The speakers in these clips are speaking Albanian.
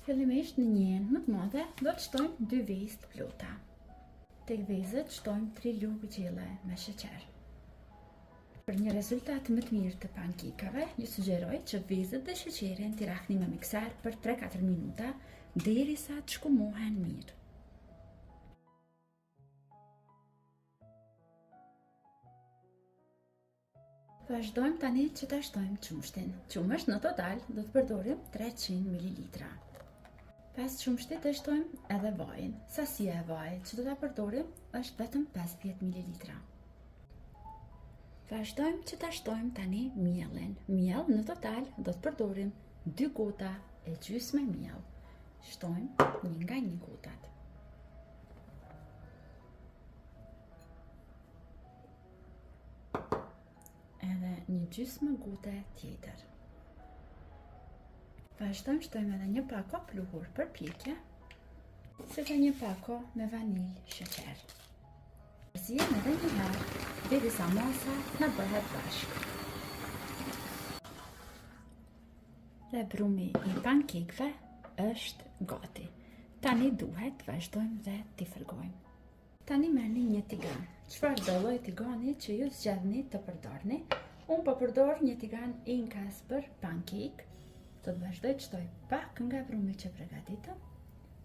Fillimisht në njën më të madhe do të shtojmë 2 vezë të plota. Tek vezët shtojmë 3 lugë gjelle me sheqer. Për një rezultat më të mirë të pankekave, ju sugjeroj që vezët dhe sheqerin t'i rahni me mikser për 3-4 minuta derisa të shkumohen mirë. Vazhdojmë tani që ta shtojmë qumshtin. Qumësht në total do të përdorim 300 ml. Pas qumshtit të shtojmë edhe vajin. Sasia e vajit që do ta përdorim është vetëm 50 ml. Vazhdojmë që ta shtojmë tani miellin. Miell në total do të përdorim 2 gota e gjysmë miell. Shtojmë një nga një gotat. Edhe një gjysmë gote tjetër. Vazhdojmë shtojmë edhe një pako pluhur për pjekje, si dhe një pako me vanilj sheqer. Përzijem edhe një herë, derisa masa na bëhet bashkë. Dhe brumi i pankekëve është gati. Tani duhet vazhdojmë dhe t'i fërgojmë. Tani merrni një tigan. Çfarë do lloj tigani që ju zgjedhni të përdorni? Unë po përdor një tigan Inkas për pankek. Do të vazhdoj të shtoj pak nga brumi që përgatitëm,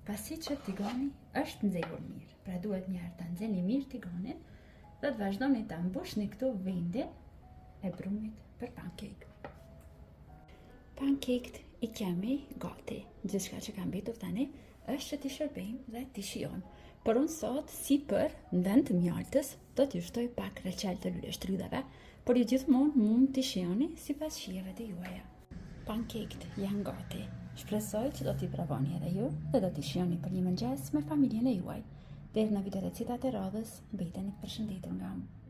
pasi që tigani është nxehur mirë. Pra duhet një herë ta nxehni mirë tiganin dhe të vazhdoni ta mbushni këtu vendin e brumit për pankek. Pankekt i kemi gati. Gjithçka që ka mbetur tani është që t'i shërbejmë dhe t'i shijojmë. Por unë sot, si për në vend të mjaltës, do t'ju shtoj pak reçel të lule shtrydheve, por ju gjithmonë mund t'i shijoni sipas shijeve të juaja. Pankekt janë gati. Shpresoj që do t'i provoni edhe ju dhe do t'i shijoni për një mëngjes me familjen e juaj. Deri në videot e citat e radhës, mbeteni të përshëndetur nga unë.